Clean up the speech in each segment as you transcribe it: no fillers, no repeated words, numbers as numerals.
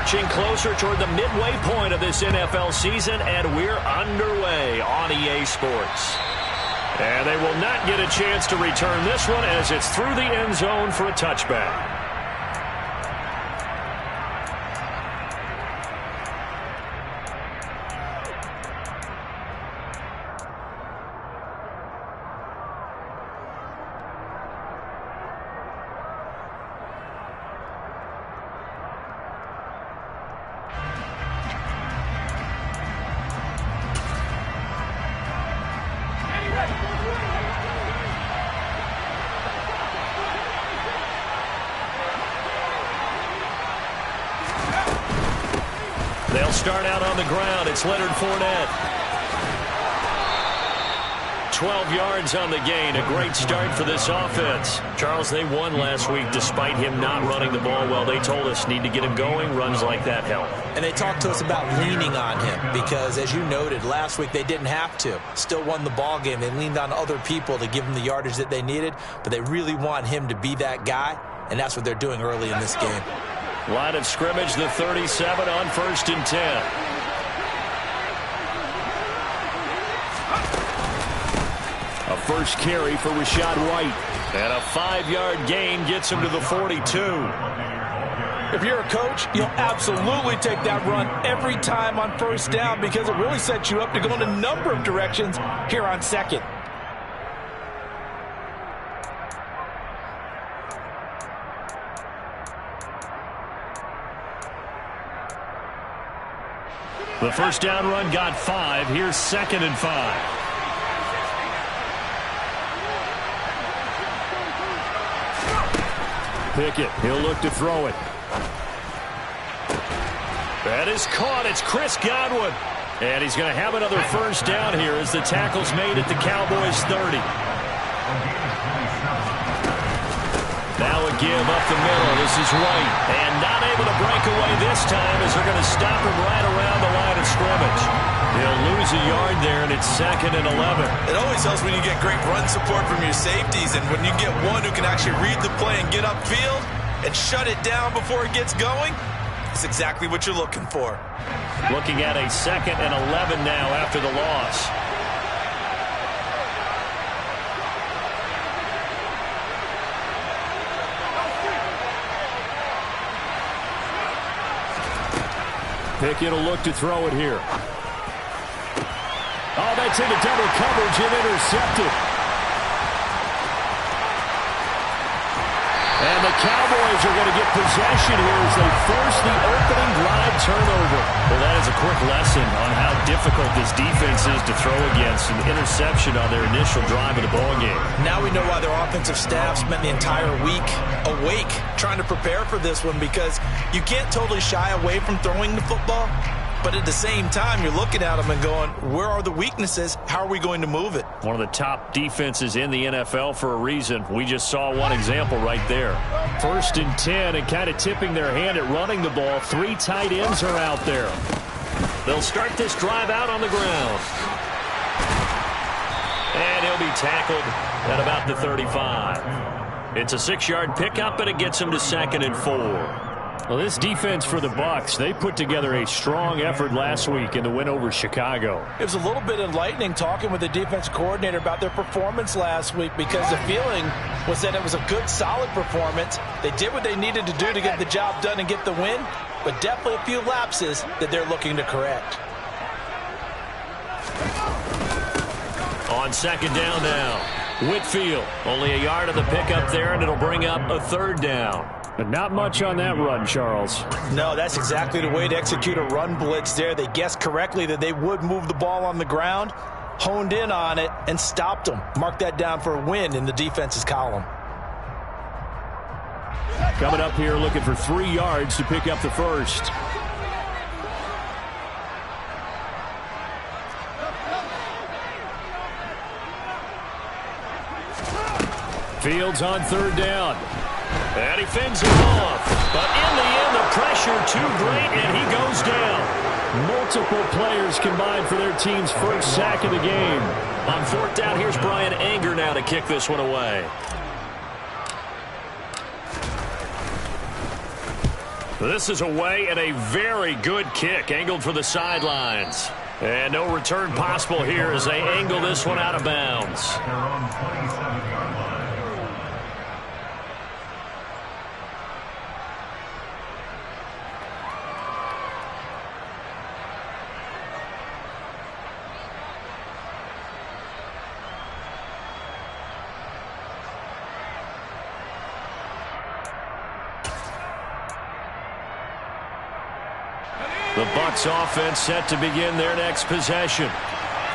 Marching closer toward the midway point of this NFL season, and we're underway on EA Sports. And they will not get a chance to return this one as it's through the end zone for a touchback. They'll start out on the ground. It's Leonard Fournette. 12 yards on the gain. A great start for this offense. Charles, they won last week despite him not running the ball well. They told us need to get him going. Runs like that help. And they talked to us about leaning on him because, as you noted, last week they didn't have to. Still won the ball game. They leaned on other people to give them the yardage that they needed, but they really want him to be that guy, and that's what they're doing early in this game. Line of scrimmage, the 37 on 1st and 10. A first carry for Rachaad White. And a 5-yard gain gets him to the 42. If you're a coach, you'll absolutely take that run every time on 1st down because it really sets you up to go in a number of directions here on 2nd. The 1st down run got 5. Here's 2nd and 5. Pickett, he'll look to throw it. That is caught. It's Chris Godwin. And he's going to have another 1st down here as the tackle's made at the Cowboys' 30. Now a give up the middle. This is White. And not able to break away this time as they're going to stop him right around the line of scrimmage. He'll lose a yard there, and it's 2nd and 11. It always helps when you get great run support from your safeties, and when you get one who can actually read the play and get upfield and shut it down before it gets going, it's exactly what you're looking for. Looking at a 2nd and 11 now after the loss. Pickett will look to throw it here. Oh, that's into double coverage and intercepted. And the Cowboys are going to get possession here as they force the opening drive turnover. Well, that is a quick lesson on how difficult this defense is to throw against. An interception on their initial drive of the ballgame. Now we know why their offensive staff spent the entire week awake trying to prepare for this one, because you can't totally shy away from throwing the football. But at the same time, you're looking at them and going, where are the weaknesses? How are we going to move it? One of the top defenses in the NFL for a reason. We just saw one example right there. 1st and 10 and kind of tipping their hand at running the ball. 3 tight ends are out there. They'll start this drive out on the ground. And he'll be tackled at about the 35. It's a 6-yard pickup, and it gets him to 2nd and 4. Well, this defense for the Bucs, they put together a strong effort last week in the win over Chicago. It was a little bit enlightening talking with the defense coordinator about their performance last week, because the feeling was that it was a good, solid performance. They did what they needed to do to get the job done and get the win, but definitely a few lapses that they're looking to correct. On 2nd down now, Whitfield. Only a yard of the pickup there, and it'll bring up a 3rd down. But not much on that run, Charles. No, that's exactly the way to execute a run blitz there. They guessed correctly that they would move the ball on the ground, honed in on it, and stopped them. Mark that down for a win in the defense's column. Coming up here looking for 3 yards to pick up the 1st. Fields on 3rd down. And he fends him off. But in the end, the pressure too great, and he goes down. Multiple players combined for their team's 1st sack of the game. On 4th down, here's Brian Anger now to kick this one away. This is away and a very good kick angled for the sidelines. And no return possible here as they angle this one out of bounds. The Bucs offense set to begin their next possession.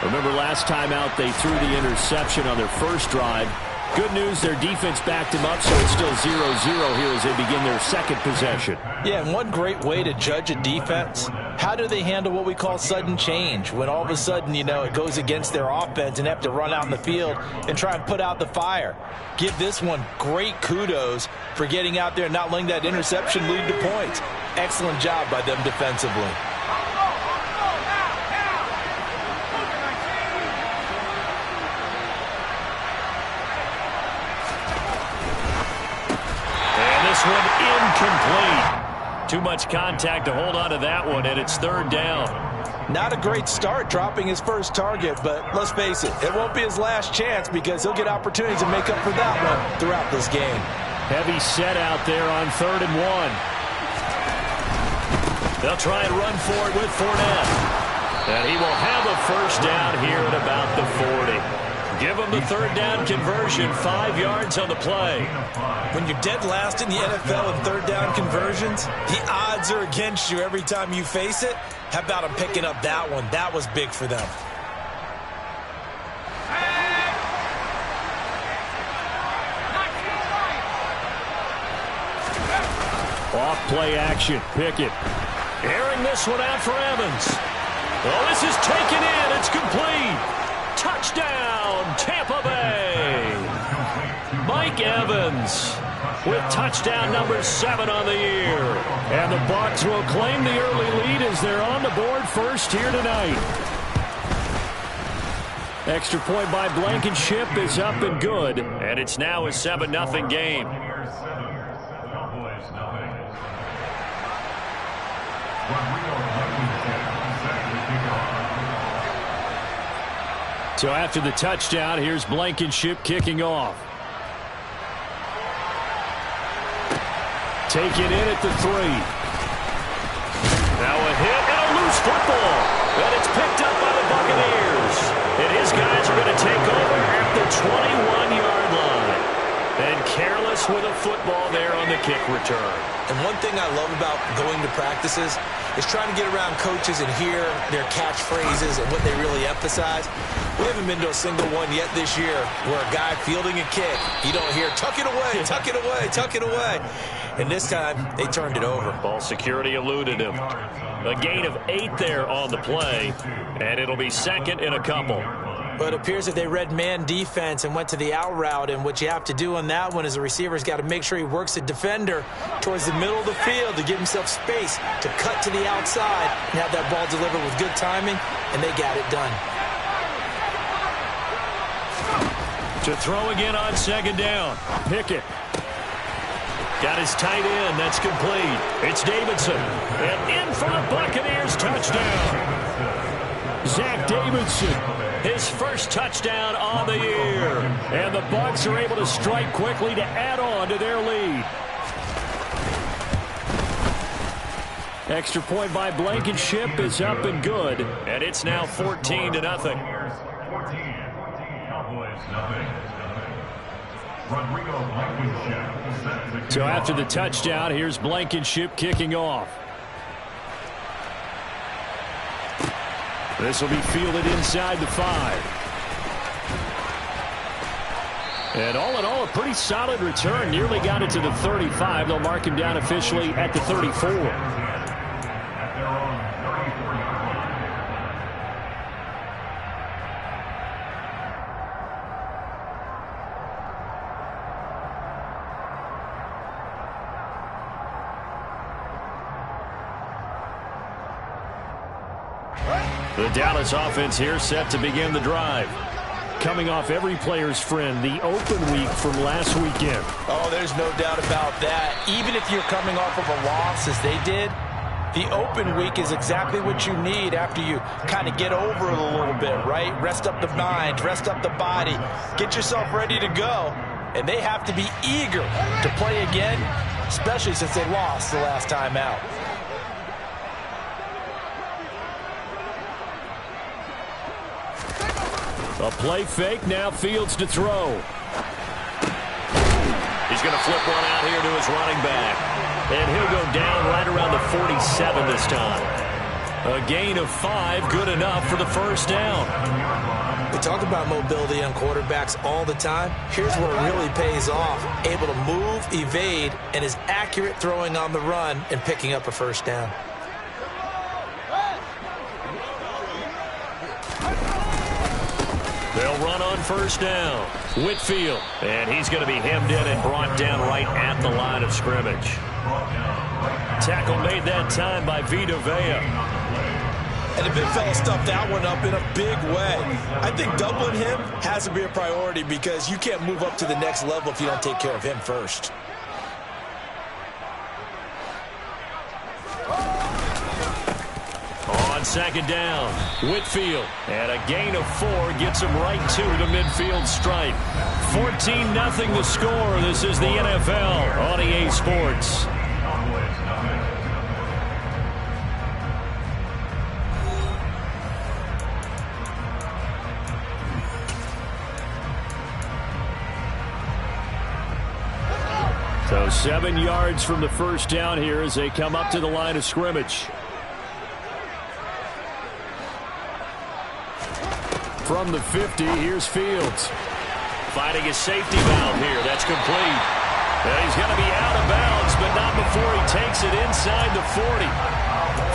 Remember last time out they threw the interception on their first drive. Good news, their defense backed him up, so it's still 0-0 here as they begin their second possession. Yeah, and one great way to judge a defense, how do they handle what we call sudden change? When all of a sudden, you know, it goes against their offense and they have to run out in the field and try and put out the fire. Give this one great kudos for getting out there and not letting that interception lead to points. Excellent job by them defensively. One incomplete. Too much contact to hold on to that one, and it's third down. Not a great start dropping his first target, but let's face it, it won't be his last chance because he'll get opportunities to make up for that one throughout this game. Heavy set out there on 3rd and 1. They'll try and run for it with Fournette. And he will have a first down here at about the 40. Give him the third down conversion, 5 yards on the play. When you're dead last in the NFL in third down conversions, the odds are against you every time you face it. How about him picking up that one? That was big for them. Off play action, Pickett. Airing this one out for Evans. Oh, this is taken in. It's complete. Touchdown, Tampa Bay. Mike Evans with touchdown number 7 on the year. And the Bucs will claim the early lead as they're on the board first here tonight. Extra point by Blankenship is up and good. And it's now a 7-0 game. So after the touchdown, here's Blankenship kicking off. Take it in at the 3. Now a hit and a loose football. And it's picked up by the Buccaneers. And his guys are going to take over at the 21-yard line. And careless with a football there on the kick return. And one thing I love about going to practices is trying to get around coaches and hear their catchphrases and what they really emphasize. We haven't been to a single one yet this year where a guy fielding a kick, you don't hear, tuck it away, tuck it away, tuck it away. And this time, they turned it over. Ball security eluded him. A gain of 8 there on the play, and it'll be second in a couple. But it appears that they read man defense and went to the out route, and what you have to do on that one is the receiver's got to make sure he works the defender towards the middle of the field to give himself space to cut to the outside and have that ball delivered with good timing, and they got it done. To throw again on 2nd down. Pickett. Got his tight end. That's complete. It's Davidson. And in for the Buccaneers touchdown. Zach Davidson. His first touchdown on the year. And the Bucs are able to strike quickly to add on to their lead. Extra point by Blankenship is up and good. And it's now 14-0. So after the touchdown, here's Blankenship kicking off. This will be fielded inside the 5. And all in all, a pretty solid return. Nearly got it to the 35. They'll mark him down officially at the 34. The Dallas offense here set to begin the drive. coming off every player's friend, the open week from last weekend. Oh, there's no doubt about that. Even if you're coming off of a loss as they did, the open week is exactly what you need after you kind of get over it a little bit, right? Rest up the mind, rest up the body, get yourself ready to go. And they have to be eager to play again, especially since they lost the last time out. A play fake, now Fields to throw. He's going to flip one out here to his running back. And he'll go down right around the 47 this time. A gain of 5, good enough for the first down. We talk about mobility on quarterbacks all the time. Here's where it really pays off. Able to move, evade, and is accurate throwing on the run and picking up a first down. They'll run on first down. Whitfield. And he's going to be hemmed in and brought down right at the line of scrimmage. Tackle made that time by Vita Vea. And the big fella stuffed that one up in a big way. I think doubling him has to be a priority because you can't move up to the next level if you don't take care of him first. On second down, Whitfield. And a gain of 4 gets him right to the midfield stripe. 14-0 the score. This is the NFL on EA Sports. So 7 yards from the first down here as they come up to the line of scrimmage. From the 50, here's Fields. Finding his safety valve here. That's complete. And he's going to be out of bounds, but not before he takes it inside the 40.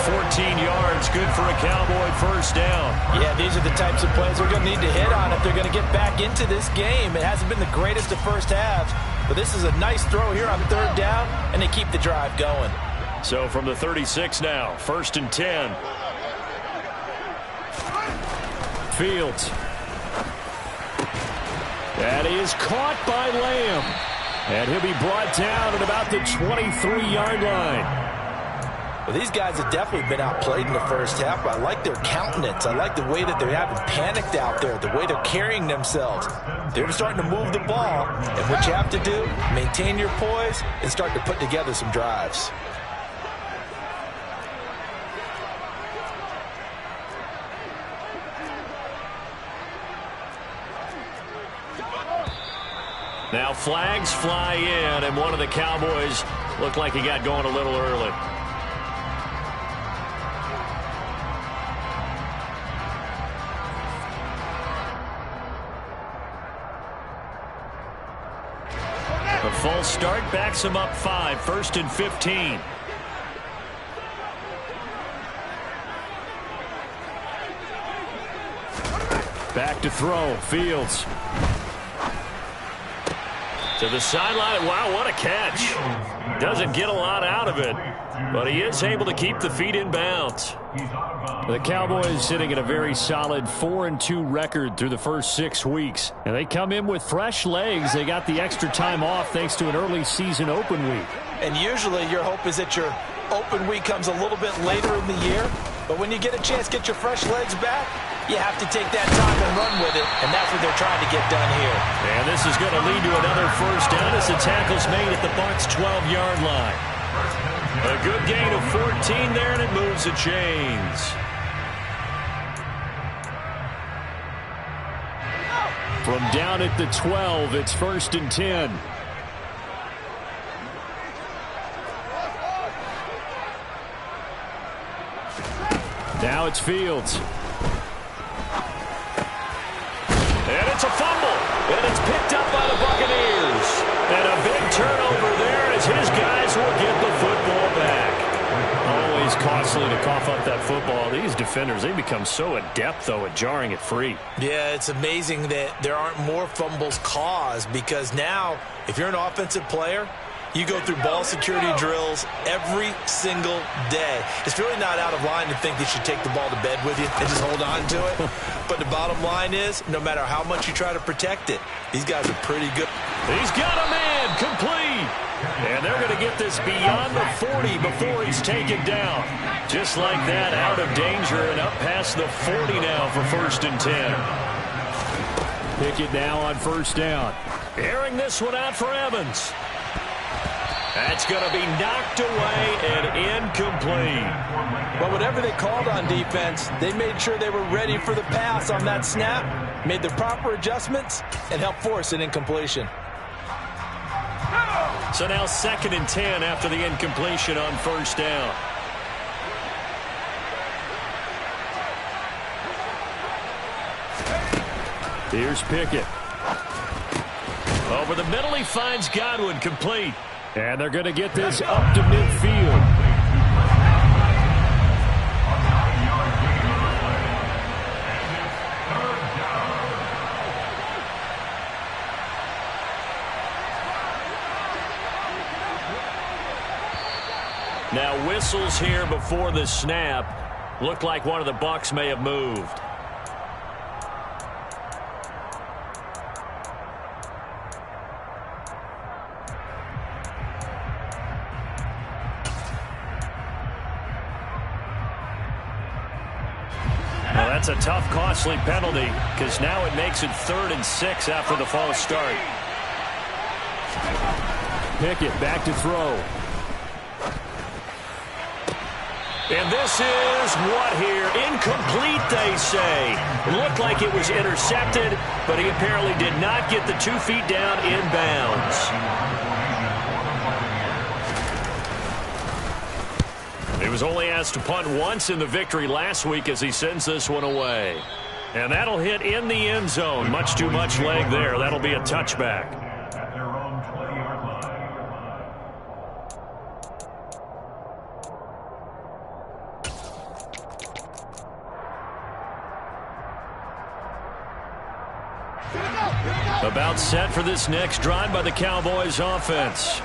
14 yards, good for a Cowboy first down. Yeah, these are the types of plays they're going to need to hit on if they're going to get back into this game. It hasn't been the greatest of first halves, but this is a nice throw here on third down, and they keep the drive going. So from the 36 now, 1st and 10. Fields. And he is caught by Lamb. And he'll be brought down at about the 23-yard line. Well, these guys have definitely been outplayed in the first half, but I like their countenance. I like the way that they haven't panicked out there, the way they're carrying themselves. They're starting to move the ball, and what you have to do, maintain your poise and start to put together some drives. Now flags fly in, and one of the Cowboys looked like he got going a little early. The false start backs him up 5, 1st and 15. Back to throw, Fields. To the sideline. Wow, what a catch. Doesn't get a lot out of it, but he is able to keep the feet in bounds. The Cowboys sitting at a very solid 4-2 record through the first 6 weeks. And they come in with fresh legs. They got the extra time off thanks to an early season open week. And usually your hope is that your open week comes a little bit later in the year. But when you get a chance to get your fresh legs back, you have to take that time and run with it, and that's what they're trying to get done here. And this is going to lead to another first down as the tackle's made at the Bucs' 12-yard line. A good gain of 14 there, and it moves the chains. From down at the 12, it's 1st and 10. Now it's Fields. And it's a fumble. And it's picked up by the Buccaneers. And a big turnover there as his guys will get the football back. Always costly to cough up that football. These defenders, they become so adept, though, at jarring it free. Yeah, it's amazing that there aren't more fumbles caused because now, if you're an offensive player, You go through ball security drills every single day. It's really not out of line to think you should take the ball to bed with you and just hold on to it. But the bottom line is, no matter how much you try to protect it, these guys are pretty good. He's got a man complete. And they're going to get this beyond the 40 before he's taken down. Just like that, out of danger and up past the 40 now for 1st and 10. Pickett now on 1st down. Airing this one out for Evans. That's going to be knocked away and incomplete. Well, whatever they called on defense, they made sure they were ready for the pass on that snap, made the proper adjustments, and helped force an incompletion. So now 2nd and 10 after the incompletion on 1st down. Here's Pickett. Over the middle, he finds Godwin, complete. And they're going to get this up to midfield. Now whistles here before the snap. Looked like one of the Bucs may have moved. Well, that's a tough, costly penalty because now it makes it 3rd and 6 after the false start. Pickett back to throw. And this is what here? Incomplete, they say. Looked like it was intercepted, but he apparently did not get the 2 feet down in bounds. He was only asked to punt once in the victory last week as he sends this one away. And that'll hit in the end zone. Much too much leg there. That'll be a touchback. About set for this next drive by the Cowboys offense.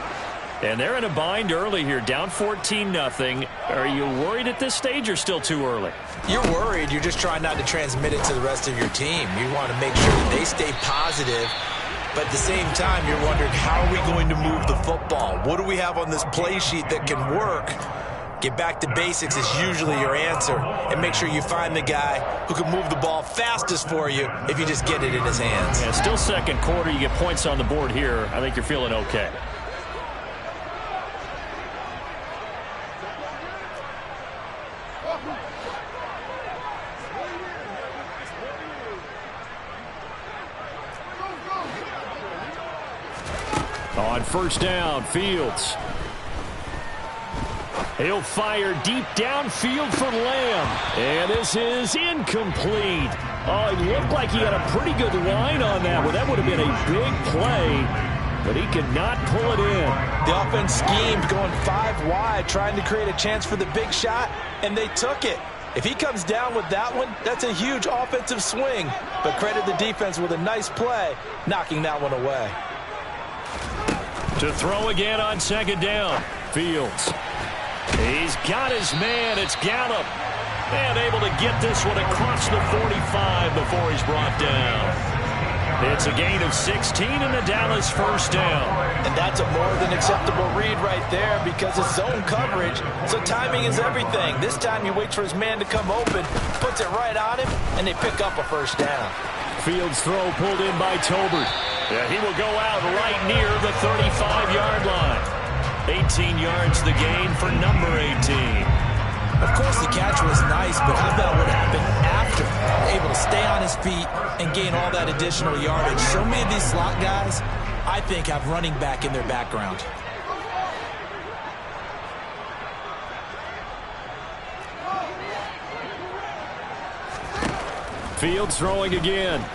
And they're in a bind early here, down 14-0. Are you worried at this stage or still too early? You're worried. You're just trying not to transmit it to the rest of your team. You want to make sure that they stay positive. But at the same time, you're wondering, how are we going to move the football? What do we have on this play sheet that can work? Get back to basics is usually your answer. And make sure you find the guy who can move the ball fastest for you if you just get it in his hands. Yeah, still second quarter. You get points on the board here. I think you're feeling okay. On 1st down, Fields. He'll fire deep downfield for Lamb. And this is incomplete. Oh, it looked like he had a pretty good line on that. Well, that would have been a big play, but he could not pull it in. The offense schemed going 5 wide, trying to create a chance for the big shot, and they took it. If he comes down with that one, that's a huge offensive swing. But credit the defense with a nice play, knocking that one away. To throw again on 2nd down, Fields. He's got his man. It's Gallup. And able to get this one across the 45 before he's brought down. It's a gain of 16 and the Dallas 1st down. And that's a more than acceptable read right there because it's zone coverage, so timing is everything. This time he waits for his man to come open, puts it right on him, and they pick up a 1st down. Fields throw pulled in by Tolbert. Yeah, he will go out right near the 35-yard line. 18 yards the gain for number 18. Of course, the catch was nice, but how about what happened after? Able to stay on his feet and gain all that additional yardage. So many of these slot guys, I think, have running back in their background. Fields throwing again.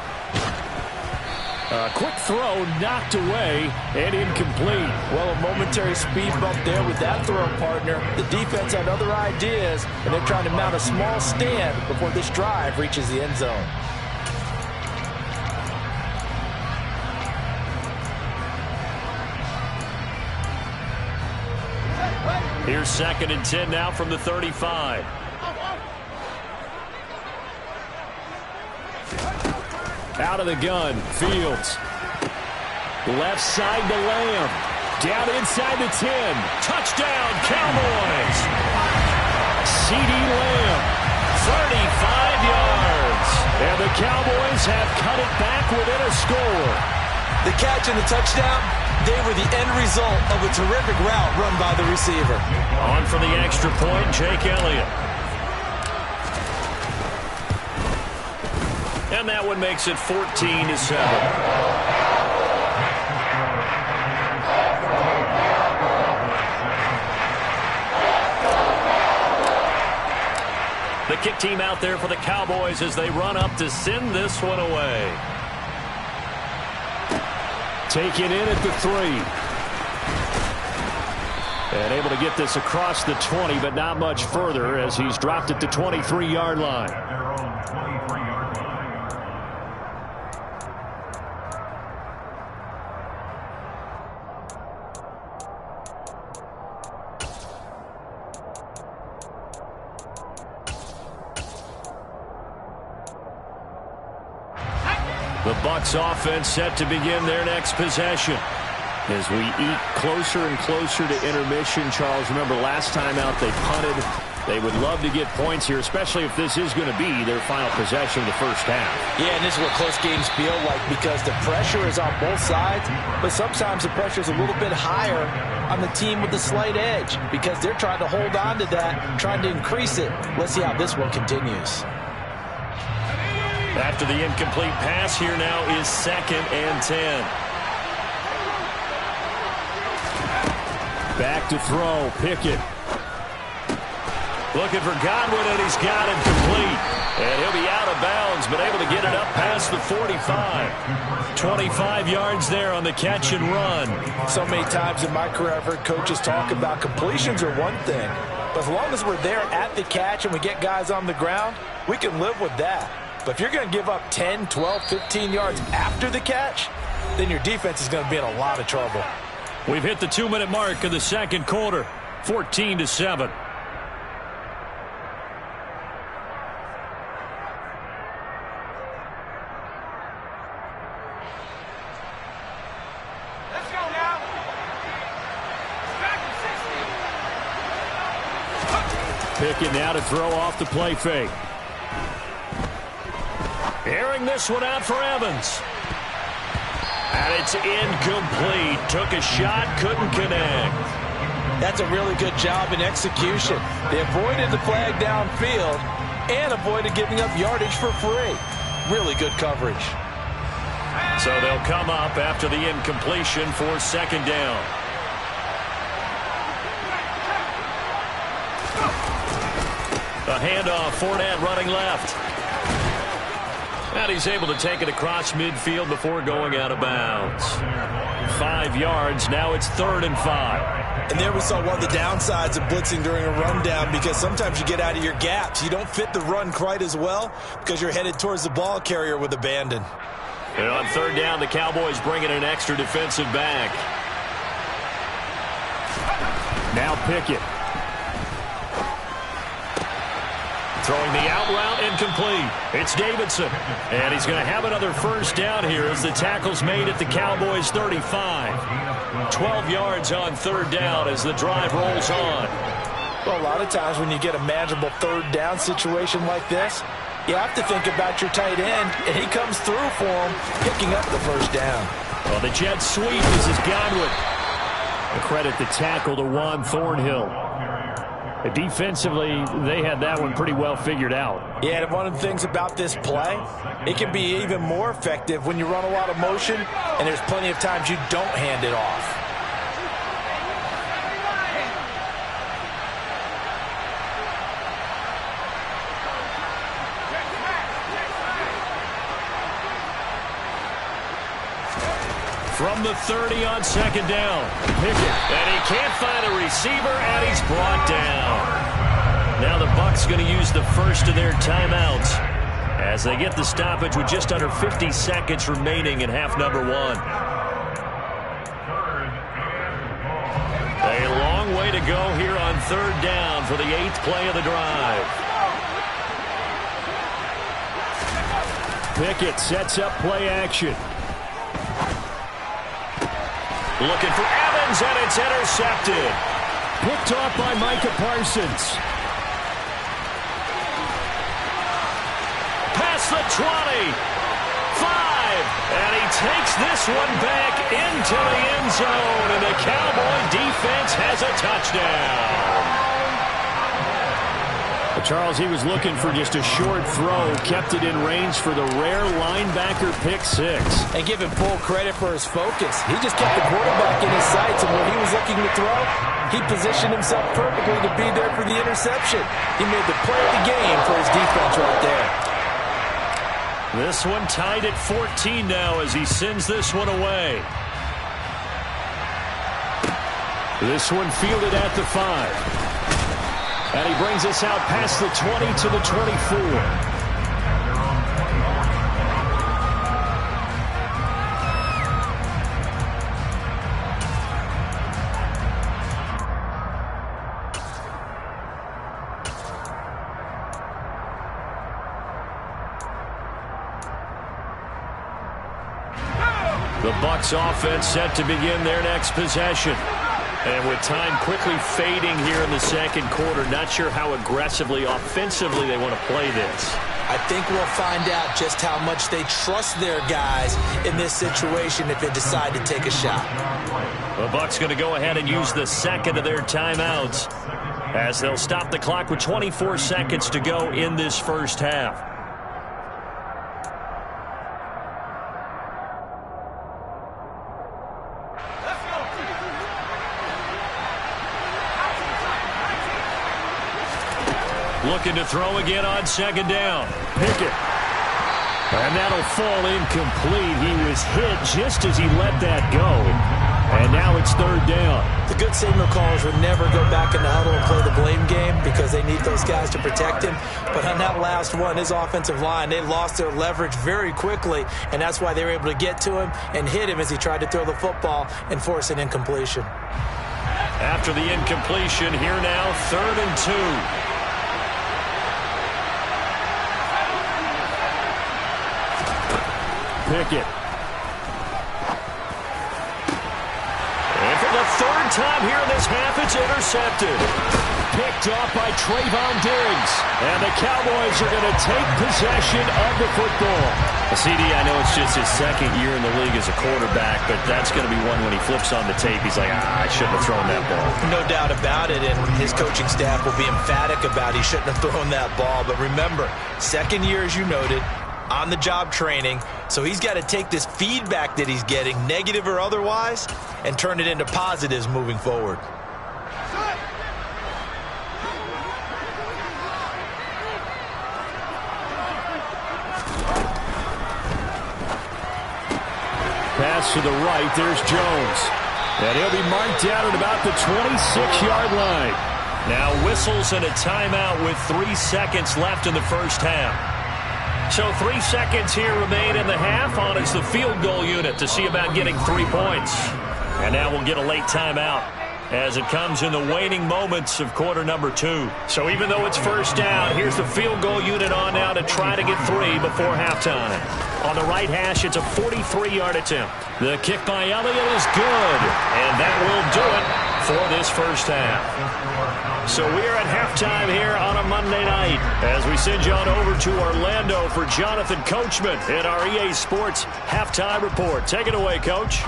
A quick throw knocked away and incomplete. Well, a momentary speed bump there with that throw partner. The defense had other ideas, and they're trying to mount a small stand before this drive reaches the end zone. Here's 2nd and 10 now from the 35. Out of the gun, Fields. Left side to Lamb. Down inside the 10. Touchdown, Cowboys. CeeDee Lamb, 35 yards. And the Cowboys have cut it back within a score. The catch and the touchdown, they were the end result of a terrific route run by the receiver. On for the extra point, Jake Elliott. And that one makes it 14-7. The kick team out there for the Cowboys as they run up to send this one away. Taken in at the 3. And able to get this across the 20, but not much further as he's dropped at the 23-yard line. The Bucs offense set to begin their next possession. As we eat closer and closer to intermission, Charles, remember last time out they punted. They would love to get points here, especially if this is going to be their final possession of the first half. Yeah, and this is what close games feel like because the pressure is on both sides, but sometimes the pressure is a little bit higher on the team with the slight edge because they're trying to hold on to that, trying to increase it. Let's see how this one continues. After the incomplete pass, here now is 2nd and 10. Back to throw, Pickett. Looking for Godwin, and he's got it complete. And he'll be out of bounds, but able to get it up past the 45. 25 yards there on the catch and run. So many times in my career I've heard coaches talk about completions are one thing, but as long as we're there at the catch and we get guys on the ground, we can live with that. But if you're going to give up 10, 12, 15 yards after the catch, then your defense is going to be in a lot of trouble. We've hit the 2-minute mark of the second quarter, 14-7. Pickett now to throw off the play fake. Airing this one out for Evans. And it's incomplete. Took a shot, couldn't connect. That's a really good job in execution. They avoided the flag downfield and avoided giving up yardage for free. Really good coverage. So they'll come up after the incompletion for 2nd down. A handoff, Fournette running left. And he's able to take it across midfield before going out of bounds. 5 yards, now it's 3rd and 5. And there we saw one of the downsides of blitzing during a rundown because sometimes you get out of your gaps. You don't fit the run quite as well because you're headed towards the ball carrier with abandon. And on 3rd down, the Cowboys bring in an extra defensive back. Now Pickett. Throwing the out route, incomplete. It's Davidson. And he's going to have another first down here as the tackle's made at the Cowboys' 35. 12 yards on 3rd down as the drive rolls on. Well, a lot of times when you get a manageable 3rd down situation like this, you have to think about your tight end, and he comes through for him, picking up the first down. Well, the jet sweep. This is Godwin. A credit the tackle to Juan Thornhill. Defensively, they had that one pretty well figured out. Yeah, and one of the things about this play, it can be even more effective when you run a lot of motion, and there's plenty of times you don't hand it off. From the 30 on 2nd down. Pickett. And he can't find a receiver, and he's brought down. Now the Bucs going to use the first of their timeouts as they get the stoppage with just under 50 seconds remaining in half number 1. A long way to to go here on third down for the 8th play of the drive. Pickett sets up play action. Looking for Evans, and it's intercepted. Picked off by Micah Parsons. Past the 20. 5. And he takes this one back into the end zone. And the Cowboy defense has a touchdown. Charles, he was looking for just a short throw. Kept it in range for the rare linebacker pick 6. And give him full credit for his focus. He just kept the quarterback in his sights. And when he was looking to throw, he positioned himself perfectly to be there for the interception. He made the play of the game for his defense right there. This one tied at 14 now as he sends this one away. This one fielded at the 5. And he brings us out past the 20 to the 24. The Bucs offense set to begin their next possession. And with time quickly fading here in the second quarter, not sure how aggressively, offensively they want to play this. I think we'll find out just how much they trust their guys in this situation if they decide to take a shot. The Bucs going to go ahead and use the second of their timeouts as they'll stop the clock with 24 seconds to go in this first half. Looking to throw again on second down. Pickett. And that'll fall incomplete. He was hit just as he let that go. And now it's third down. The good signal callers would never go back in the huddle and play the blame game because they need those guys to protect him. But on that last one, his offensive line, they lost their leverage very quickly, and that's why they were able to get to him and hit him as he tried to throw the football and force an incompletion. After the incompletion, here now, 3rd and 2. Pickett. And for the 3rd time here in this half, it's intercepted. Picked off by Trayvon Diggs. And the Cowboys are going to take possession of the football. CD, I know it's just his 2nd year in the league as a quarterback, but that's going to be one when he flips on the tape. He's like, I shouldn't have thrown that ball. No doubt about it, and his coaching staff will be emphatic about he shouldn't have thrown that ball. But remember, 2nd year, as you noted, on-the-job training, so he's got to take this feedback that he's getting, negative or otherwise, and turn it into positives moving forward. Pass to the right, there's Jones. And he'll be marked down at about the 26-yard line. Now whistles and a timeout with 3 seconds left in the first half. So 3 seconds here remain in the half on as the field goal unit to see about getting 3 points. And now we'll get a late timeout as it comes in the waning moments of quarter number 2. So even though it's first down, here's the field goal unit on now to try to get 3 before halftime. On the right hash, it's a 43-yard attempt. The kick by Elliott is good, and that will do it for this first half. So we're at halftime here on a Monday night as we send you on over to Orlando for Jonathan Coachman in our EA Sports Halftime Report. Take it away, Coach.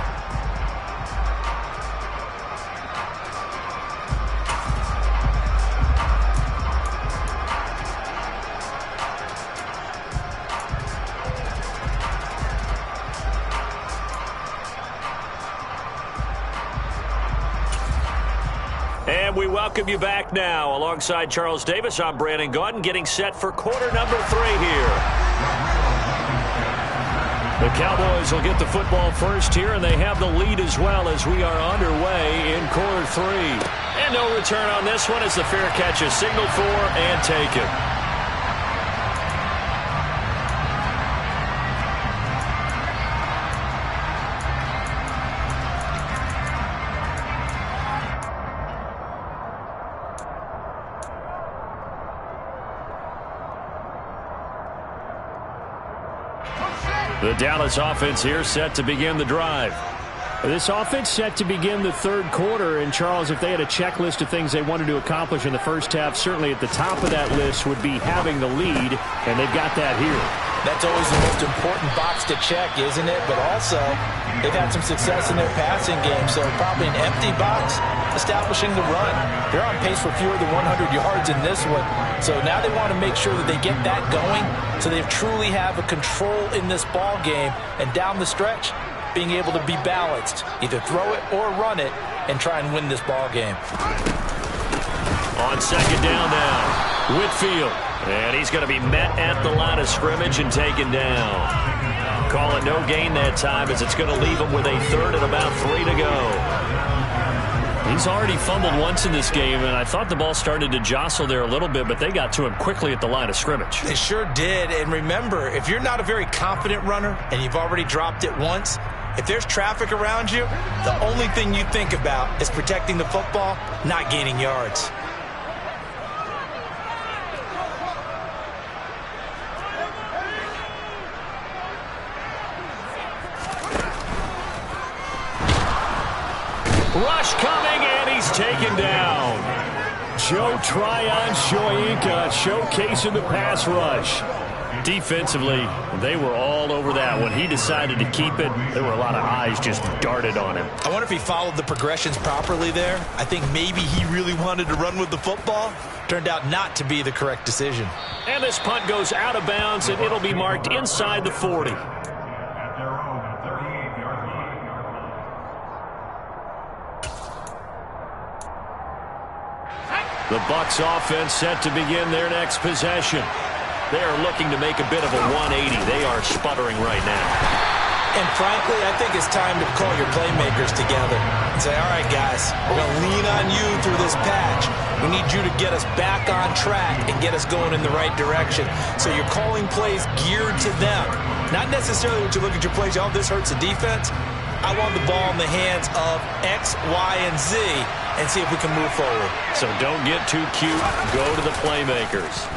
And we welcome you back now. Alongside Charles Davis, I'm Brandon Gaudin, getting set for quarter number 3 here. The Cowboys will get the football first here, and they have the lead as well as we are underway in quarter 3. And no return on this one as the fair catch is signaled for and taken. The Dallas offense here set to begin the drive. This offense set to begin the third quarter. And, Charles, if they had a checklist of things they wanted to accomplish in the first half, certainly at the top of that list would be having the lead, and they've got that here. That's always the most important box to check, isn't it? But also, they've had some success in their passing game, so probably an empty box establishing the run. They're on pace for fewer than 100 yards in this one, so now they want to make sure that they get that going so they truly have a control in this ball game, and down the stretch, being able to be balanced, either throw it or run it, and try and win this ball game. On second down now, Whitfield. And he's going to be met at the line of scrimmage and taken down. Call it no gain that time, as it's going to leave him with a third and about 3 to go. He's already fumbled once in this game, and I thought the ball started to jostle there a little bit, but they got to him quickly at the line of scrimmage. They sure did. And remember, if you're not a very confident runner and you've already dropped it once, if there's traffic around you, the only thing you think about is protecting the football, not gaining yards. Rush coming, and he's taken down. Joe Tryon-Shoyinka showcasing the pass rush. Defensively, they were all over that. When he decided to keep it, there were a lot of eyes just darted on him. I wonder if he followed the progressions properly there. I think maybe he really wanted to run with the football. Turned out not to be the correct decision. And this punt goes out of bounds, and it'll be marked inside the 40. The Bucs offense set to begin their next possession. They are looking to make a bit of a 180. They are sputtering right now. And frankly, I think it's time to call your playmakers together and say, all right, guys, we're going to lean on you through this patch. We need you to get us back on track and get us going in the right direction. So you're calling plays geared to them. Not necessarily when you look at your plays, oh, this hurts the defense. I want the ball in the hands of X, Y, and Z and see if we can move forward. So don't get too cute. Go to the playmakers.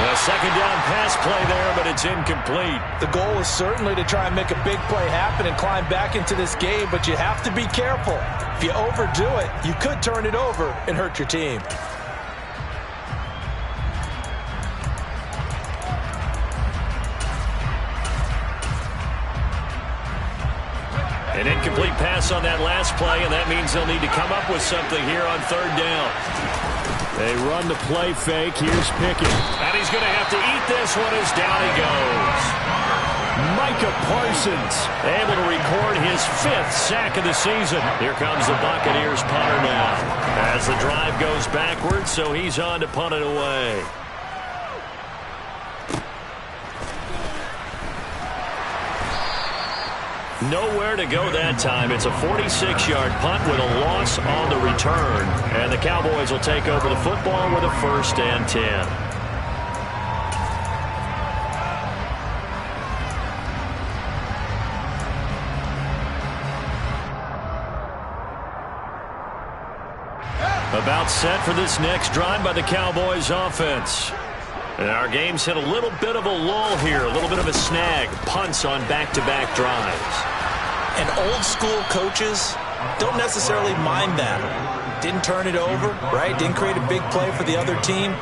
A second down pass play there, but it's incomplete. The goal is certainly to try and make a big play happen and climb back into this game, but you have to be careful. If you overdo it, you could turn it over and hurt your team. An incomplete pass on that last play, and that means they'll need to come up with something here on third down. They run the play fake. Here's Pickett. And he's going to have to eat this one as down he goes. Micah Parsons able to record his 5th sack of the season. Here comes the Buccaneers punter now. As the drive goes backwards, so he's on to punt it away. Nowhere to go that time. It's a 46-yard punt with a loss on the return. And the Cowboys will take over the football with a 1st and 10. About set for this next drive by the Cowboys offense. And our game's hit a little bit of a lull here, a little bit of a snag. Punts on back-to-back drives. And old-school coaches don't necessarily mind that. Didn't turn it over, right? Didn't create a big play for the other team.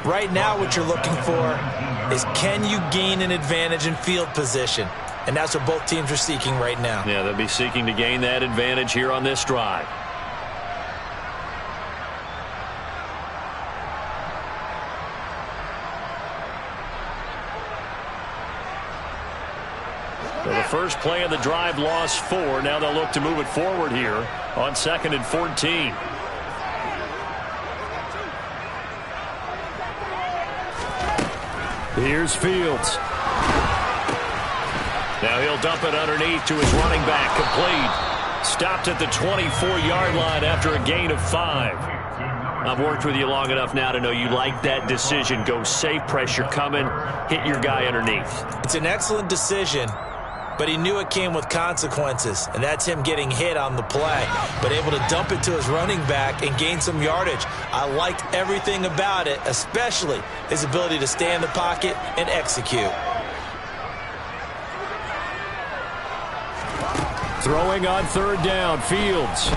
Right now what you're looking for is, can you gain an advantage in field position? And that's what both teams are seeking right now. Yeah, they'll be seeking to gain that advantage here on this drive. So the first play of the drive lost 4. Now they'll look to move it forward here on 2nd and 14. Here's Fields. Now he'll dump it underneath to his running back. Complete. Stopped at the 24-yard line after a gain of 5. I've worked with you long enough now to know you like that decision. Go safe, pressure coming, hit your guy underneath. It's an excellent decision. but he knew it came with consequences, and that's him getting hit on the play, but able to dump it to his running back and gain some yardage. I liked everything about it, especially his ability to stay in the pocket and execute. Throwing on third down, Fields.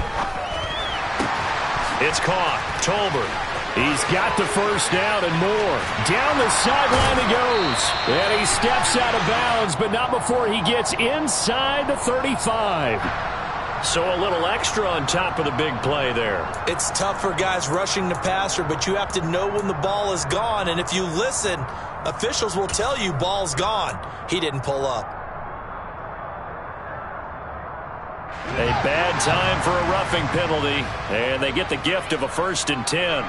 It's caught. Tolbert. He's got the first down and more. Down the sideline he goes. And he steps out of bounds, but not before he gets inside the 35. So a little extra on top of the big play there. It's tough for guys rushing the passer, but you have to know when the ball is gone. And if you listen, officials will tell you ball's gone. He didn't pull up. A bad time for a roughing penalty, and they get the gift of a 1st and 10.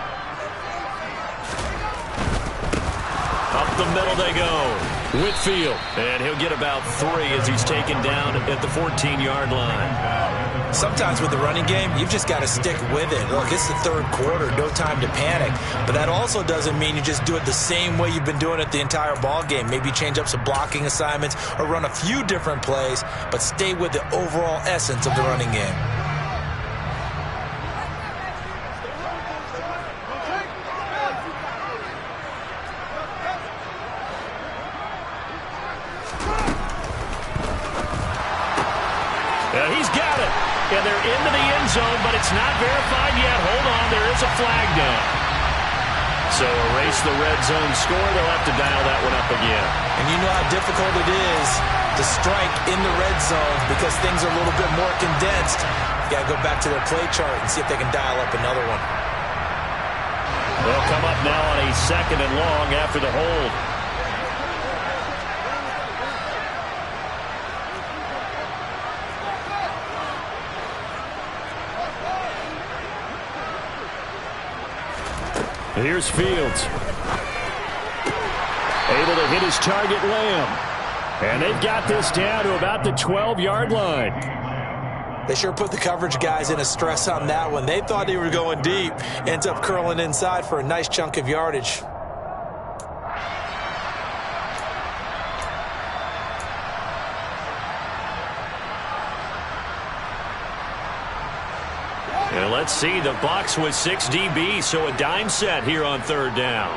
Up the middle they go. Whitfield, and he'll get about 3 as he's taken down at the 14-yard line. Sometimes with the running game, you've just got to stick with it. Look, it's the third quarter, no time to panic. But that also doesn't mean you just do it the same way you've been doing it the entire ball game. Maybe change up some blocking assignments or run a few different plays, but stay with the overall essence of the running game. He's got it. And they're into the end zone, but it's not verified yet. Hold on, there is a flag down. So erase the red zone score. They'll have to dial that one up again. And you know how difficult it is to strike in the red zone because things are a little bit more condensed. You got to go back to their play chart and see if they can dial up another one. They'll come up now on a 2nd and long after the hold. Here's Fields. Able to hit his target, Lamb. And they've got this down to about the 12-yard line. They sure put the coverage guys in a stress on that one. They thought they were going deep. Ends up curling inside for a nice chunk of yardage. And let's see, the Bucs with 6 DBs, so a dime set here on third down.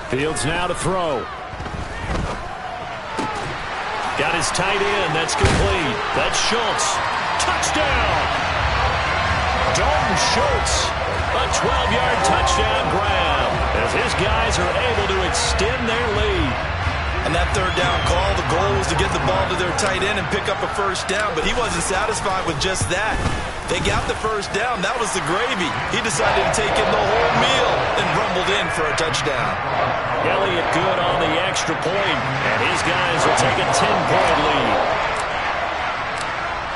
Fields now to throw. Got his tight end. That's complete. That's Schultz. Touchdown! Dalton Schultz. A 12-yard touchdown grab as his guys are able to extend their lead. And that third down call, the goal was to get the ball to their tight end and pick up a first down, but he wasn't satisfied with just that. They got the first down. That was the gravy. He decided to take in the whole meal and rumbled in for a touchdown. Elliott good on the extra point, and his guys will take a 10-point lead.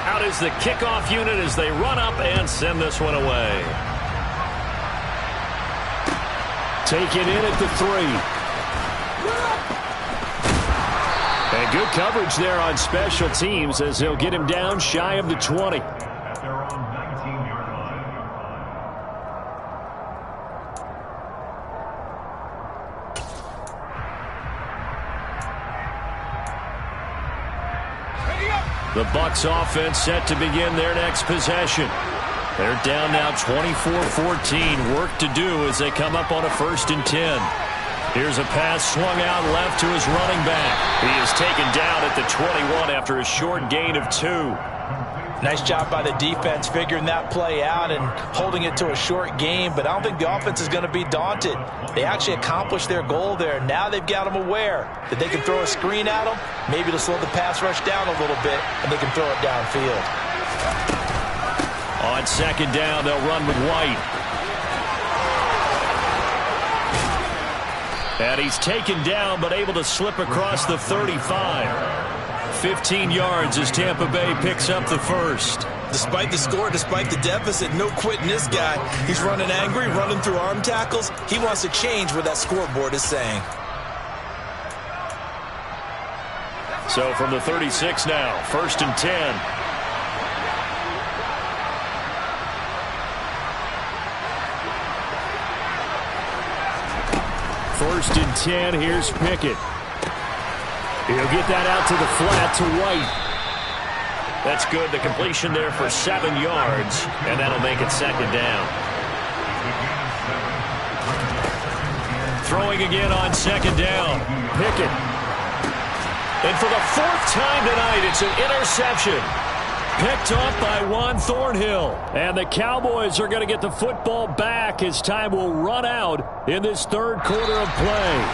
Out is the kickoff unit as they run up and send this one away. Taken in at the 3. And good coverage there on special teams as they'll get him down shy of the 20. The Bucs offense set to begin their next possession. They're down now 24-14. Work to do as they come up on a 1st and 10. Here's a pass swung out left to his running back. He is taken down at the 21 after a short gain of 2. Nice job by the defense figuring that play out and holding it to a short game, but I don't think the offense is going to be daunted. They actually accomplished their goal there. Now they've got them aware that they can throw a screen at them, maybe to slow the pass rush down a little bit, and they can throw it downfield. On 2nd down, they'll run with White. And he's taken down, but able to slip across the 35. 15 yards as Tampa Bay picks up the first. Despite the score, despite the deficit, no quitting this guy. He's running angry, running through arm tackles. He wants to change what that scoreboard is saying. So from the 36 now, 1st and 10. 1st and 10. Here's Pickett. He'll get that out to the flat to White. That's good. The completion there for 7 yards, and that'll make it 2nd down. Throwing again on 2nd down. Pickett. And for the 4th time tonight, it's an interception. Picked off by Juan Thornhill. And the Cowboys are going to get the football back as time will run out in this 3rd quarter of play.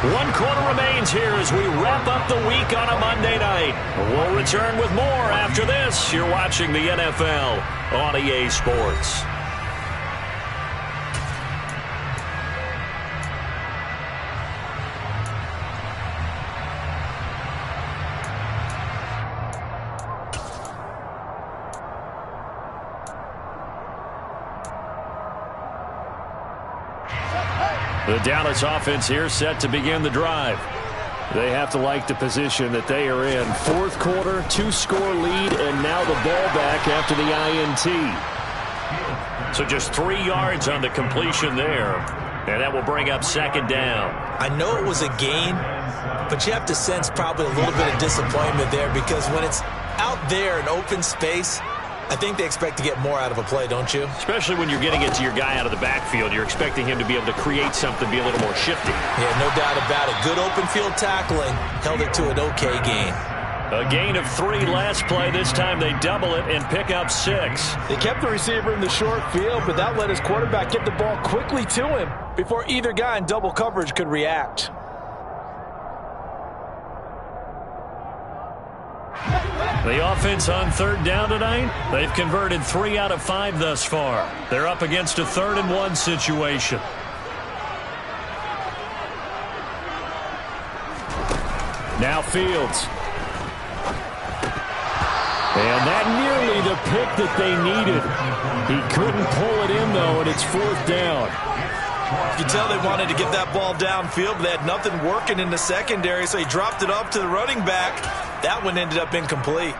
1 quarter remains here as we wrap up the week on a Monday night. We'll return with more after this. You're watching the NFL on EA Sports. The Dallas offense here set to begin the drive. They have to like the position that they are in. 4th quarter, 2-score lead, and now the ball back after the INT. So just 3 yards on the completion there, and that will bring up 2nd down. I know it was a gain, but you have to sense probably a little bit of disappointment there because when it's out there in open space, I think they expect to get more out of a play, don't you? Especially when you're getting it to your guy out of the backfield. You're expecting him to be able to create something, be a little more shifty. Yeah, no doubt about it. Good open field tackling. Held it to an okay gain. A gain of 3 last play. This time they double it and pick up 6. They kept the receiver in the short field, but that let his quarterback get the ball quickly to him before either guy in double coverage could react. The offense on 3rd down tonight, they've converted 3 out of 5 thus far. They're up against a 3rd and 1 situation. Now Fields. And that nearly the pick that they needed. He couldn't pull it in, though, and it's 4th down. You tell they wanted to get that ball downfield, but they had nothing working in the secondary, so he dropped it up to the running back. That one ended up incomplete.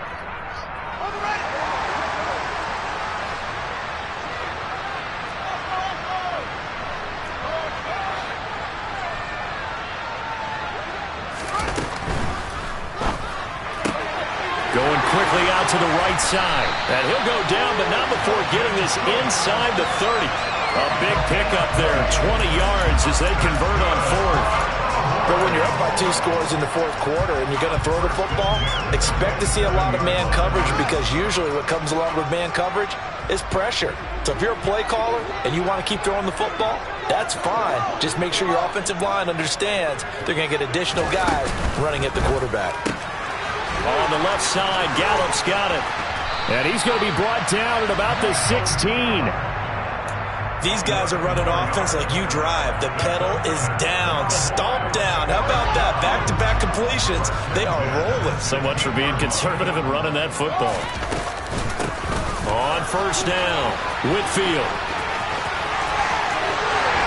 Going quickly out to the right side. And he'll go down, but not before getting this inside the 30. A big pickup there, 20 yards as they convert on 4th. But when you're up by 2 scores in the 4th quarter and you're going to throw the football, expect to see a lot of man coverage because usually what comes along with man coverage is pressure. So if you're a play caller and you want to keep throwing the football, that's fine. Just make sure your offensive line understands they're going to get additional guys running at the quarterback. On the left side, Gallup's got it. And he's going to be brought down at about the 16. These guys are running offense like you drive. The pedal is down, stomp down. How about that? Back-to-back completions. They are rolling. So much for being conservative and running that football. On 1st down, Whitfield.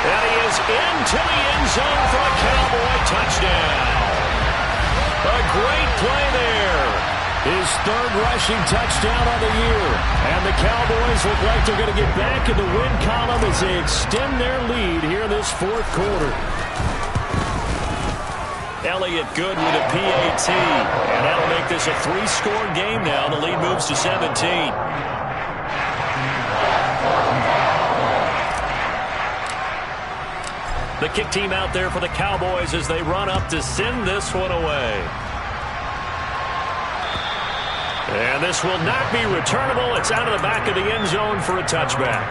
And he is into the end zone for a Cowboy touchdown. A great play there. His 3rd rushing touchdown of the year. And the Cowboys look like they're going to get back in the win column as they extend their lead here in this 4th quarter. Elliott good with a PAT. And that'll make this a 3-score game now. The lead moves to 17. The kick team out there for the Cowboys as they run up to send this one away. And this will not be returnable. It's out of the back of the end zone for a touchback.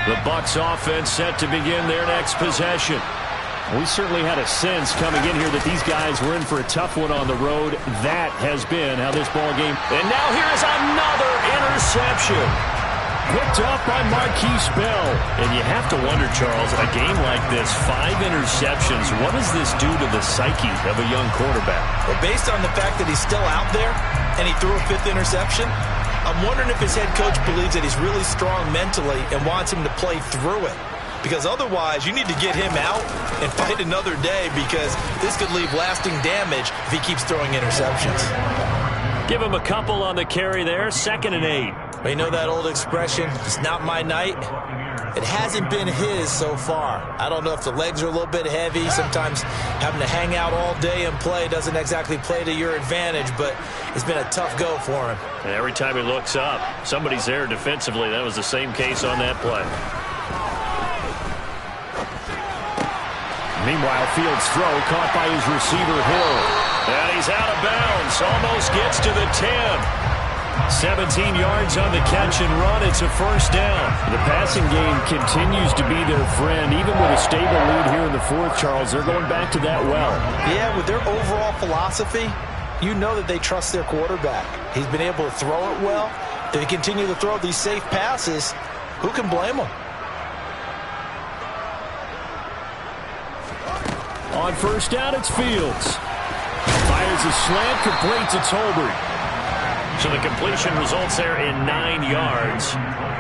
The Bucs offense set to begin their next possession. We certainly had a sense coming in here that these guys were in for a tough one on the road. That has been how this ball game. And now here is another interception. Picked up by Marquise Bell. And you have to wonder, Charles, a game like this, 5 interceptions, what does this do to the psyche of a young quarterback? Well, based on the fact that he's still out there and he threw a 5th interception, I'm wondering if his head coach believes that he's really strong mentally and wants him to play through it. because otherwise you need to get him out and fight another day, because this could leave lasting damage if he keeps throwing interceptions. Give him a couple on the carry there, 2nd and 8. But you know that old expression, it's not my night? It hasn't been his so far. I don't know if the legs are a little bit heavy. Sometimes having to hang out all day and play doesn't exactly play to your advantage, but it's been a tough go for him. And every time he looks up, somebody's there defensively. That was the same case on that play. Meanwhile, Fields' throw caught by his receiver, Hill. And he's out of bounds. Almost gets to the 10. 17 yards on the catch and run. It's a 1st down. The passing game continues to be their friend. Even with a stable lead here in the 4th, Charles, they're going back to that well. Yeah, with their overall philosophy, you know that they trust their quarterback. He's been able to throw it well. If they continue to throw these safe passes, who can blame them? On 1st down, it's Fields. Fires a slant, complete to Tolbert. So the completion results there in 9 yards.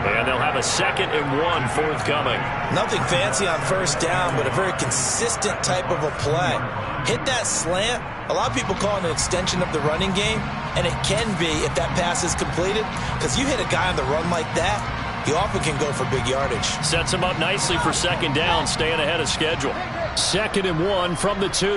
And they'll have a 2nd and 1 forthcoming. Nothing fancy on 1st down, but a very consistent type of a play. Hit that slant. A lot of people call it an extension of the running game, and it can be if that pass is completed, because you hit a guy on the run like that, he often can go for big yardage. Sets him up nicely for 2nd down, staying ahead of schedule. 2nd and 1 from the 2.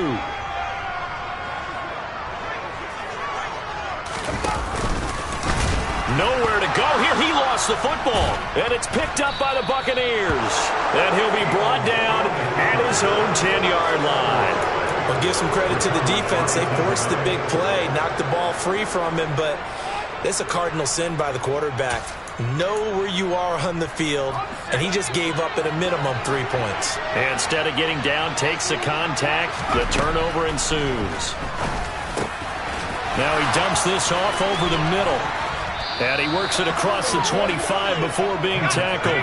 Nowhere to go here. He lost the football, and it's picked up by the Buccaneers. And he'll be brought down at his own 10-yard line. Well, give some credit to the defense. They forced the big play, knocked the ball free from him, but it's a cardinal sin by the quarterback. Know where you are on the field, and he just gave up at a minimum 3 points. And instead of getting down, takes the contact. The turnover ensues. Now he dumps this off over the middle. And he works it across the 25 before being tackled.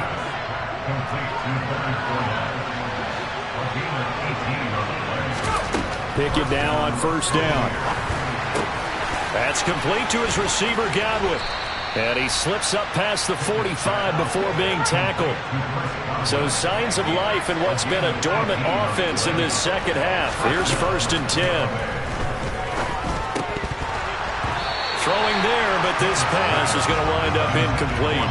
Pickett now on 1st down. That's complete to his receiver, Godwin. And he slips up past the 45 before being tackled. So signs of life in what's been a dormant offense in this 2nd half. Here's 1st and 10. Throwing there, but this pass is going to wind up incomplete.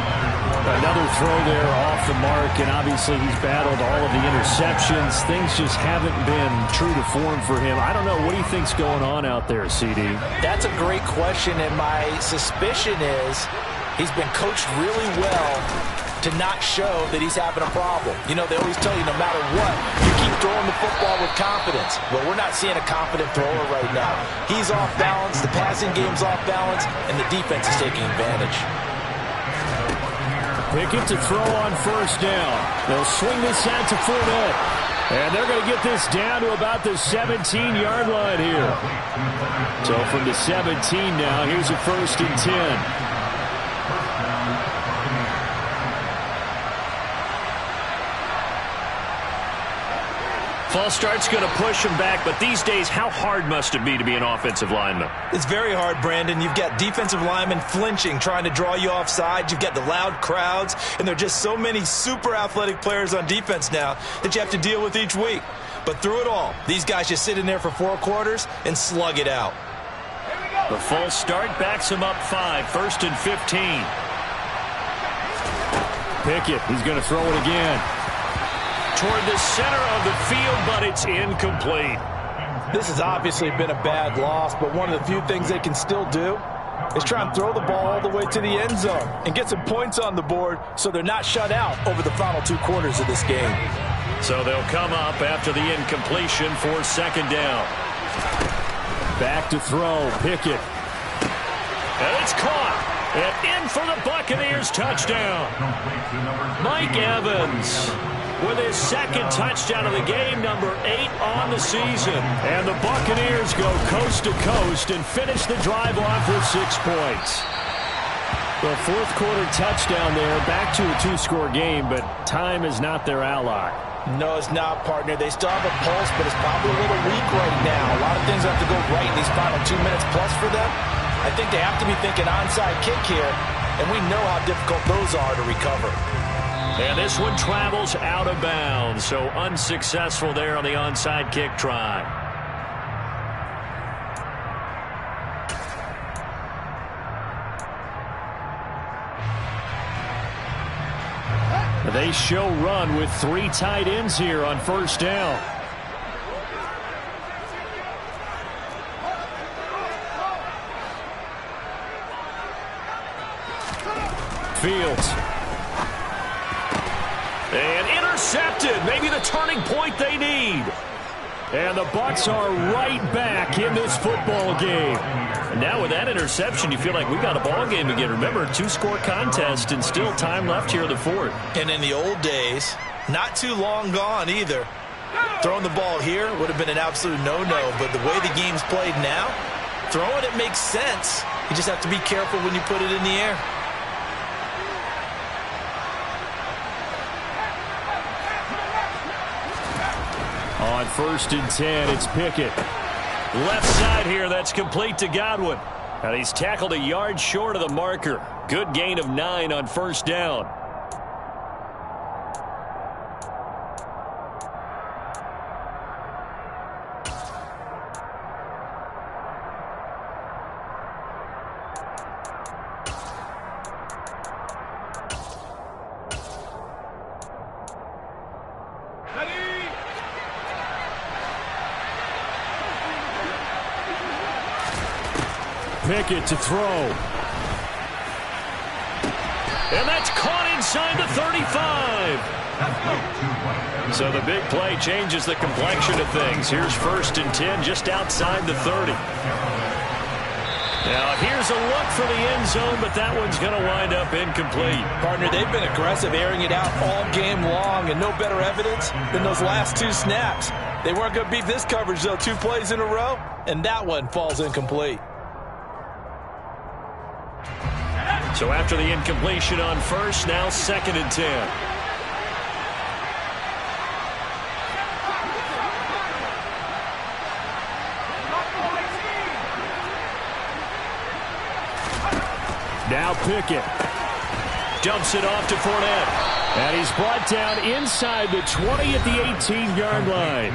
Another throw there off the mark, and obviously he's battled all of the interceptions. Things just haven't been true to form for him. I don't know. What do you think's going on out there, CD? That's a great question, and my suspicion is he's been coached really well to not show that he's having a problem. You know, they always tell you no matter what, you keep throwing the football with confidence. Well, we're not seeing a confident thrower right now. He's off balance, the passing game's off balance, and the defense is taking advantage. Pickett to throw on 1st down. They'll swing this out to Fournette. And they're going to get this down to about the 17-yard line here. So from the 17 now, here's a 1st and 10. False start's going to push him back, but these days, how hard must it be to be an offensive lineman? It's very hard, Brandon. You've got defensive linemen flinching, trying to draw you offside. You've got the loud crowds, and there are just so many super athletic players on defense now that you have to deal with each week. But through it all, these guys just sit in there for 4 quarters and slug it out. The false start backs him up 5, 1st and 15. Pickett, he's going to throw it again. Toward the center of the field, but it's incomplete. This has obviously been a bad loss, but one of the few things they can still do is try and throw the ball all the way to the end zone and get some points on the board so they're not shut out over the final 2 quarters of this game. So they'll come up after the incompletion for 2nd down. Back to throw, Pickett. And it's caught. And in for the Buccaneers touchdown. Mike Evans with his 2nd touchdown of the game, number 8 on the season. And the Buccaneers go coast to coast and finish the drive off with 6 points. The 4th quarter touchdown there, back to a 2-score game, but time is not their ally. No, it's not, partner. They still have a pulse, but it's probably a little weak right now. A lot of things have to go right in these final 2 minutes plus for them. I think they have to be thinking onside kick here, and we know how difficult those are to recover. And this one travels out of bounds, so unsuccessful there on the onside kick try. They show run with 3 tight ends here on first down. Fields. And intercepted. Maybe the turning point they need. And the Bucs are right back in this football game. And now with that interception, you feel like we got a ball game again. Remember, 2-score contest and still time left here in the fourth. And in the old days, not too long gone either. Throwing the ball here would have been an absolute no-no. But the way the game's played now, throwing it makes sense. You just have to be careful when you put it in the air. On 1st and 10, it's Pickett. Left side here, that's complete to Godwin. And he's tackled a yard short of the marker. Good gain of 9 on first down. Pickett to throw. And that's caught inside the 35. So the big play changes the complexion of things. Here's 1st and 10 just outside the 30. Now here's a look for the end zone, but that one's going to wind up incomplete. Partner, they've been aggressive, airing it out all game long, and no better evidence than those last 2 snaps. They weren't going to beat this coverage, though. 2 plays in a row, and that one falls incomplete. So after the incompletion on first, now 2nd and 10. Now Pickett dumps it off to Fournette. And he's brought down inside the 20 at the 18-yard line.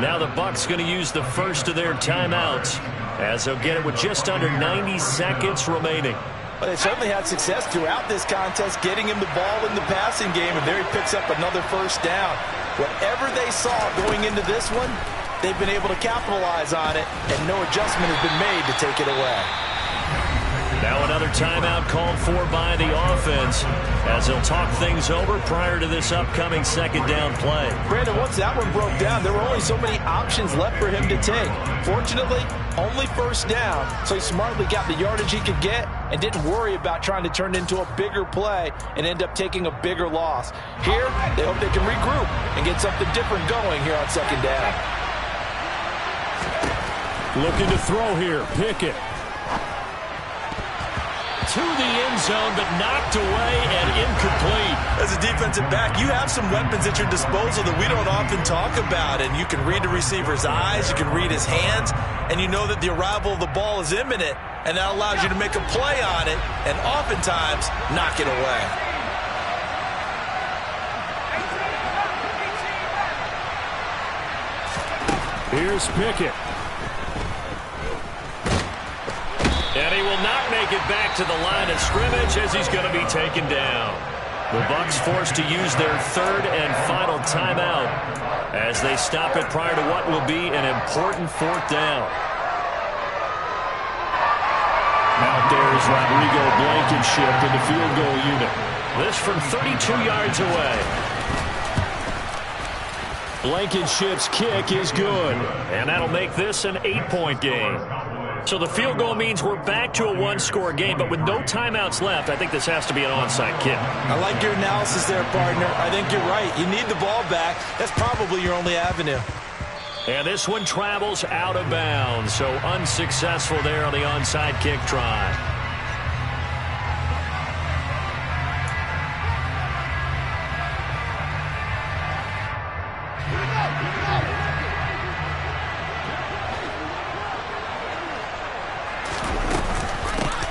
Now the Bucs going to use the first of their timeouts as they'll get it with just under 90 seconds remaining. Well, they certainly had success throughout this contest, getting him the ball in the passing game, and there he picks up another first down. Whatever they saw going into this one, they've been able to capitalize on it, and no adjustment has been made to take it away. Now another timeout called for by the offense as they'll talk things over prior to this upcoming 2nd down play. Brandon, once that one broke down, there were only so many options left for him to take. Fortunately, only first down, so he smartly got the yardage he could get and didn't worry about trying to turn it into a bigger play and end up taking a bigger loss. Here, they hope they can regroup and get something different going here on 2nd down. Looking to throw here, Pickett. To the end zone, but knocked away and incomplete. As a defensive back, you have some weapons at your disposal that we don't often talk about, and you can read the receiver's eyes, you can read his hands, and you know that the arrival of the ball is imminent, and that allows you to make a play on it and oftentimes knock it away. Here's Pickett. And he will not make it back to the line of scrimmage as he's going to be taken down. The Bucs forced to use their 3rd and final timeout as they stop it prior to what will be an important 4th down. Out there is Rodrigo Blankenship in the field goal unit. This from 32 yards away. Blankenship's kick is good, and that'll make this an 8-point game. So the field goal means we're back to a 1-score game, but with no timeouts left, I think this has to be an onside kick. I like your analysis there, partner. I think you're right. You need the ball back. That's probably your only avenue. And this one travels out of bounds, so unsuccessful there on the onside kick try.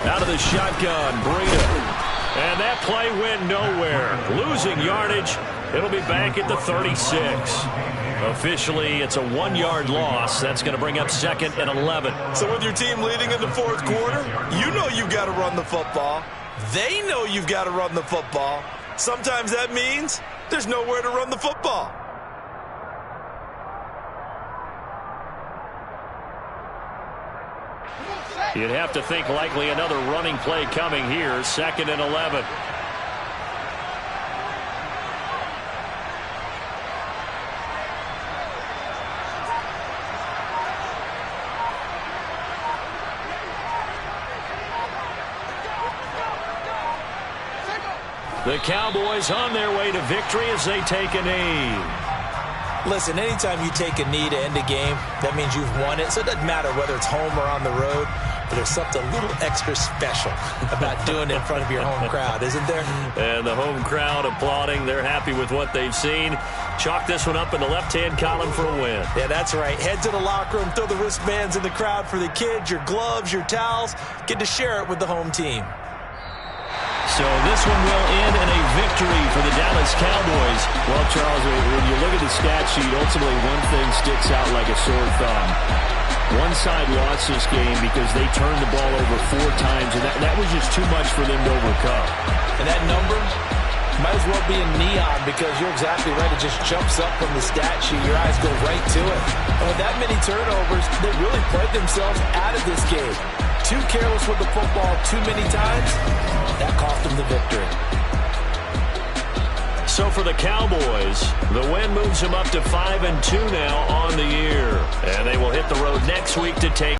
Out of the shotgun, Breida. And that play went nowhere. Losing yardage. It'll be back at the 36. Officially, it's a 1-yard loss. That's going to bring up 2nd and 11. So with your team leading in the fourth quarter, you know you've got to run the football. They know you've got to run the football. Sometimes that means there's nowhere to run the football. You'd have to think likely another running play coming here. 2nd and 11. The Cowboys on their way to victory as they take a knee. Listen, anytime you take a knee to end a game, that means you've won it. So it doesn't matter whether it's home or on the road, but there's something a little extra special about doing it in front of your home crowd, isn't there? And the home crowd applauding. They're happy with what they've seen. Chalk this one up in the left-hand column for a win. Yeah, that's right. Head to the locker room, throw the wristbands in the crowd for the kids, your gloves, your towels. Get to share it with the home team. So this one will end in a victory for the Dallas Cowboys. Well, Charles, when you look at the stat sheet, ultimately one thing sticks out like a sore thumb. One side lost this game because they turned the ball over 4 times, and that was just too much for them to overcome. And that number might as well be in neon because you're exactly right. It just jumps up from the stat sheet. Your eyes go right to it. And with that many turnovers, they really played themselves out of this game. Too careless with the football too many times. That cost them the victory. So for the Cowboys, the win moves them up to 5-2 now on the year. And they will hit the road next week to take